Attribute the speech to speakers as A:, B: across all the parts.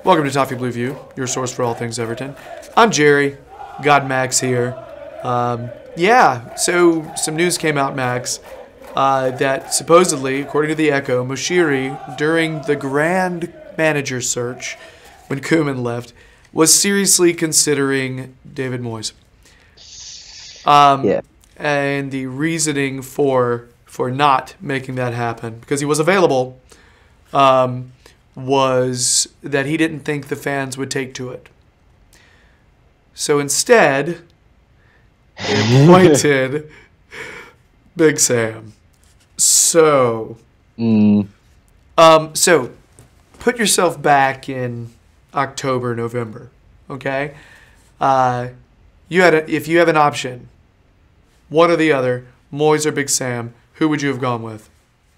A: Welcome to Toffee Blue View, your source for all things Everton. I'm Gerry. Got Max here. So some news came out, Max, that supposedly, according to the Echo, Moshiri, during the grand manager search, when Koeman left, was seriously considering David Moyes. And the reasoning for not making that happen, because he was available, was that he didn't think the fans would take to it. So instead, they appointed Big Sam. So put yourself back in October, November, okay? If you have an option, one or the other, Moyes or Big Sam, who would you have gone with?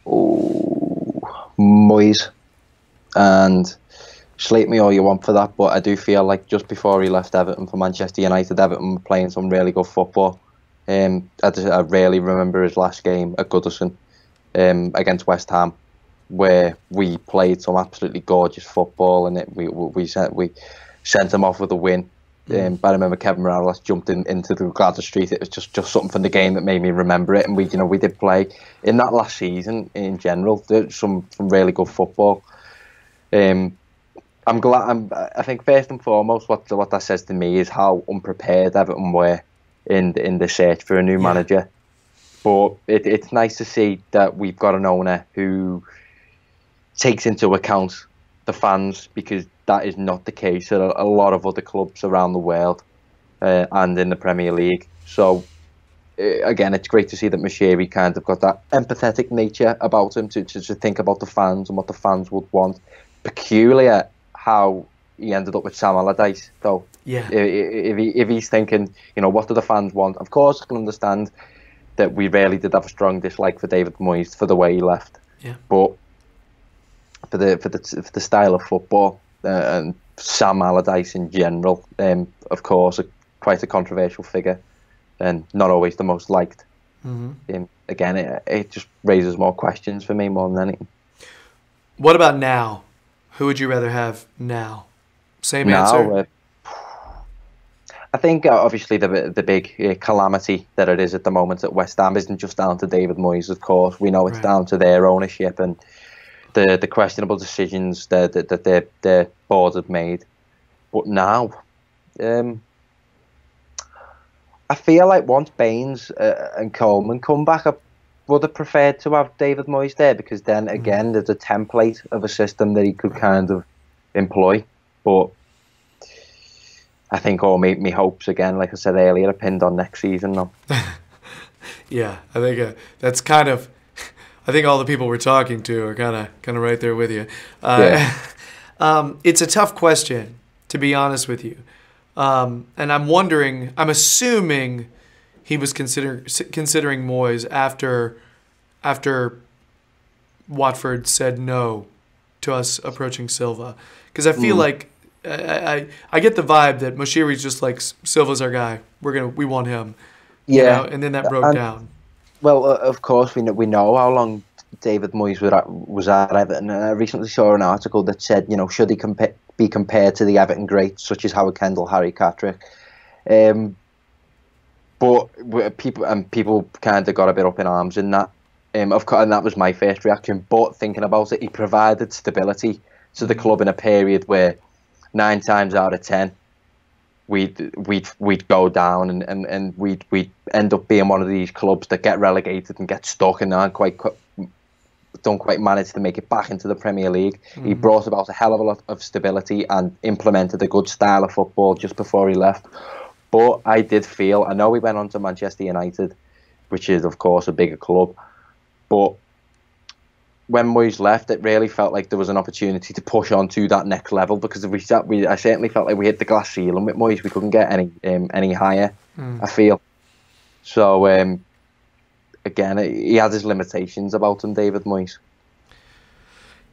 B: Oh, Moyes. And slate me all you want for that, but I do feel like just before he left Everton for Manchester United, Everton were playing some really good football. I really remember his last game at Goodison against West Ham, where we played some absolutely gorgeous football, and we sent him off with a win. But I remember Kevin Morales jumped into the Gladys Street. It was just something from the game that made me remember it. And we did play in that last season in general. Some really good football. I'm glad. I think first and foremost, what that says to me is how unprepared Everton were in the search for a new manager. But it's nice to see that we've got an owner who takes into account the fans, because that is not the case at a lot of other clubs around the world and in the Premier League. So again, it's great to see that Moshiri kind of got that empathetic nature about him to think about the fans and what the fans would want. Peculiar how he ended up with Sam Allardyce, though.
A: Yeah.
B: If he's thinking, what do the fans want? Of course, I can understand that we really did have a strong dislike for David Moyes for the way he left.
A: Yeah.
B: But for the style of football and Sam Allardyce in general, of course, quite a controversial figure and not always the most liked. Again, it just raises more questions for me more than anything.
A: What about now? Who would you rather have now? Same answer?
B: I think obviously the big calamity that it is at the moment at West Ham isn't just down to David Moyes, of course. We know it's down to their ownership and the questionable decisions that their board have made. But now, I feel like once Baines and Coleman come back, I would have preferred to have David Moyes there, because then again there's a template of a system that he could kind of employ. But I think all my hopes, again, like I said earlier, are pinned on next season now.
A: Yeah, I think that's kind of. I think all the people we're talking to are kind of right there with you. It's a tough question, to be honest with you, and I'm wondering. I'm assuming he was considering Moyes after Watford said no to us approaching Silva, because I feel like I get the vibe that Moshiri's just like, Silva's our guy. We want him.
B: Yeah,
A: and then that broke down.
B: Well, of course, we know how long David Moyes was at Everton. And I recently saw an article that said, should he be compared to the Everton greats such as Howard Kendall, Harry Catterick? But people kind of got a bit up in arms in that. Of course, and that was my first reaction. But thinking about it, he provided stability to the club in a period where 9 times out of 10 we'd go down and we'd end up being one of these clubs that get relegated and get stuck and don't quite manage to make it back into the Premier League. He brought about a hell of a lot of stability and implemented a good style of football just before he left. But I did feel, I know he went on to Manchester United, which is of course a bigger club, but when Moyes left, it really felt like there was an opportunity to push on to that next level, because I certainly felt like we hit the glass ceiling with Moyes. We couldn't get any higher, I feel. So, again, he has his limitations about him, David Moyes.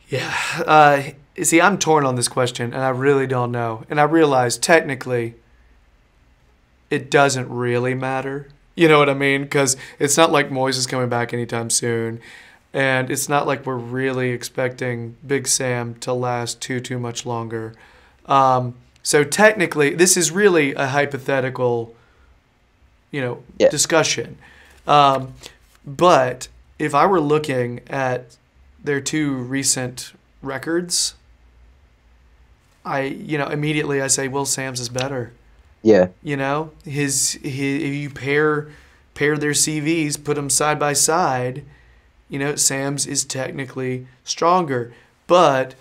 A: Yeah. See, I'm torn on this question, and I really don't know. And I realize, technically, it doesn't really matter. You know what I mean? Because it's not like Moyes is coming back anytime soon. And it's not like we're really expecting Big Sam to last too much longer. So technically, this is really a hypothetical, discussion. But if I were looking at their two recent records, immediately I say Will Sam's is better.
B: Yeah.
A: If you pair their CVs, put them side by side, Sam's is technically stronger, but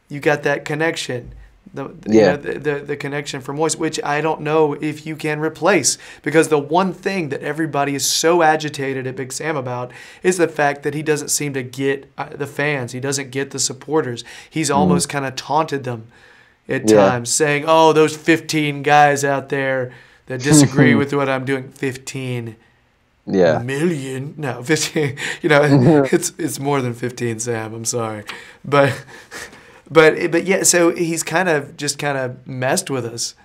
A: you got that connection. The connection from Moyes, which I don't know if you can replace, because the one thing that everybody is so agitated at Big Sam about is the fact that he doesn't seem to get the fans. He doesn't get the supporters. He's almost kind of taunted them at times, saying, "Oh, those 15 guys out there that disagree with what I'm doing, 15 million? No, 15. It's more than 15, Sam. I'm sorry, but." But yeah, so he's kind of messed with us.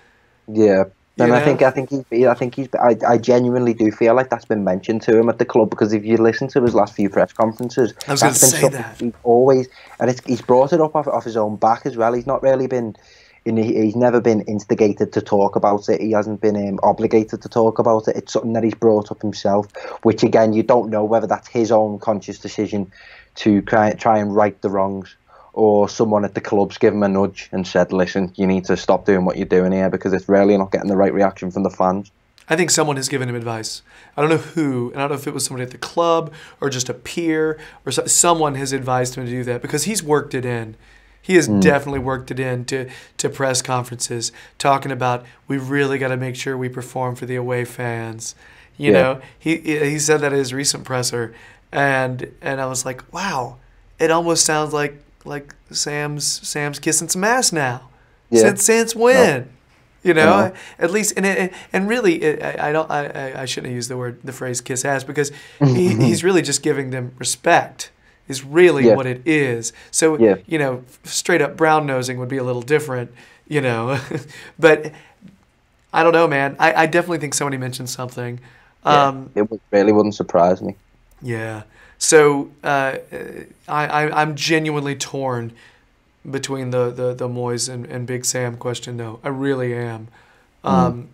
B: Yeah, and I genuinely do feel like that's been mentioned to him at the club, because if you listen to his last few press conferences,
A: I was going to say that
B: he's always, and he's brought it up off his own back as well. He's not really been, he's never been instigated to talk about it. He hasn't been obligated to talk about it. It's something that he's brought up himself, which again, you don't know whether that's his own conscious decision to try and right the wrongs, or someone at the club's give him a nudge and said, "Listen, you need to stop doing what you're doing here, because it's really not getting the right reaction from the fans."
A: I think someone has given him advice. I don't know who, and I don't know if it was somebody at the club or just a peer, or someone has advised him to do that, because he's worked it in. He has definitely worked it in to press conferences, talking about, we really got to make sure we perform for the away fans. He said that at his recent presser, and I was like, wow, it almost sounds like Sam's kissing some ass now. Since when? At least, and really, I shouldn't have used the phrase "kiss ass," because he's really just giving them respect. Is really what it is. So straight up brown nosing would be a little different, but I don't know, man. I definitely think somebody mentioned something.
B: It really wouldn't surprise me.
A: Yeah. So I'm genuinely torn between the Moyes and Big Sam question, though. I really am, and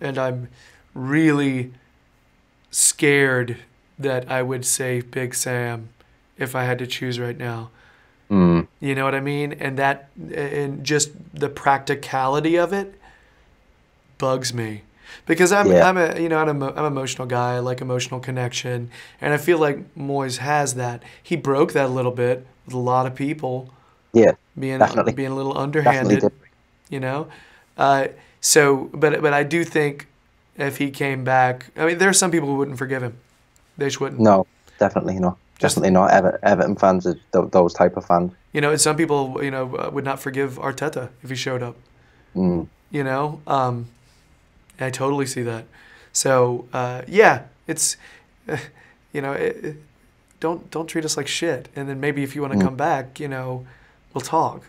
A: I'm really scared that I would say Big Sam if I had to choose right now. You know what I mean? And just the practicality of it bugs me. Because I'm an emotional guy. I like emotional connection, and I feel like Moyes has that. He broke that a little bit with a lot of people.
B: Yeah,
A: being
B: definitely.
A: a little underhanded, So, but I do think if he came back, I mean, there are some people who wouldn't forgive him. They just wouldn't.
B: No, definitely not. Definitely not. Everton fans are those type of fans.
A: And some people would not forgive Arteta if he showed up. I totally see that. So it's don't treat us like shit, and then maybe if you want to come back, we'll talk.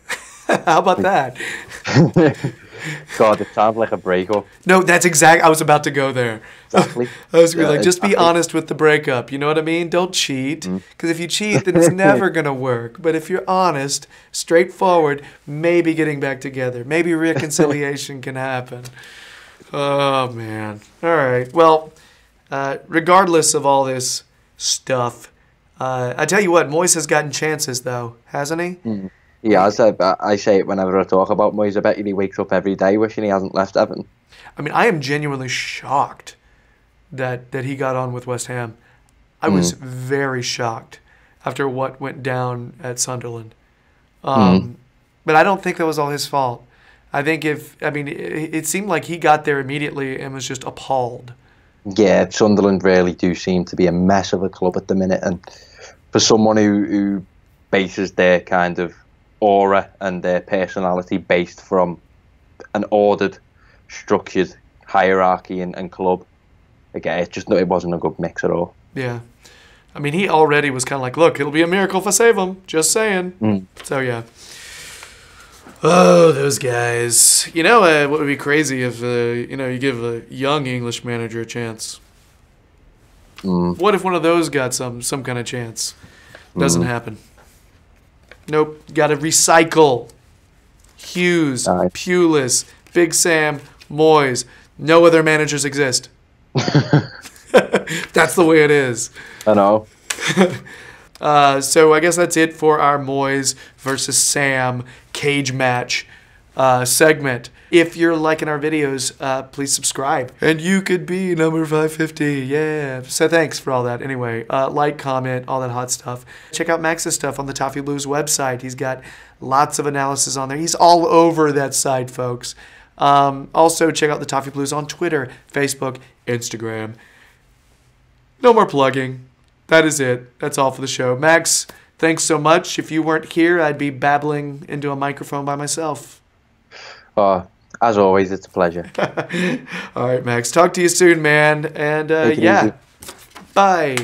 A: How about that?
B: God, it sounds like a breakup.
A: No, that's exactly. I was about to go there.
B: Exactly.
A: I was gonna be like, just be honest with the breakup. You know what I mean? Don't cheat, because if you cheat, then it's never gonna work. But if you're honest, straightforward, maybe getting back together, maybe reconciliation can happen. Oh, man. All right. Well, regardless of all this stuff, I tell you what, Moyes has gotten chances, though, hasn't he?
B: Yeah, I say it whenever I talk about Moyes. I bet he wakes up every day wishing he hasn't left Everton.
A: I mean, I am genuinely shocked that he got on with West Ham. I was very shocked after what went down at Sunderland. But I don't think that was all his fault. I think it seemed like he got there immediately and was just appalled.
B: Yeah, Sunderland really do seem to be a mess of a club at the minute, and for someone who bases their kind of aura and their personality based from an ordered, structured hierarchy and club, again, it wasn't a good mix at all.
A: Yeah. I mean, he already was kind of like, look, it'll be a miracle if I save him. Just saying. So, yeah. Oh, those guys. What would be crazy if, you give a young English manager a chance? What if one of those got some kind of chance? Doesn't happen. Nope. Got to recycle. Hughes,
B: Aye.
A: Pulis, Big Sam, Moyes. No other managers exist. That's the way it is.
B: I know.
A: So I guess that's it for our Moyes versus Sam cage match segment. If you're liking our videos, please subscribe. And you could be number 550. Yeah. So thanks for all that. Anyway, like, comment, all that hot stuff. Check out Max's stuff on the Toffee Blues website. He's got lots of analysis on there. He's all over that site, folks. Also, check out the Toffee Blues on Twitter, Facebook, Instagram. No more plugging. That is it. That's all for the show. Max, thanks so much. If you weren't here, I'd be babbling into a microphone by myself.
B: As always, it's a pleasure.
A: All right, Max. Talk to you soon, man. And
B: Take it
A: yeah.
B: easy.
A: Bye.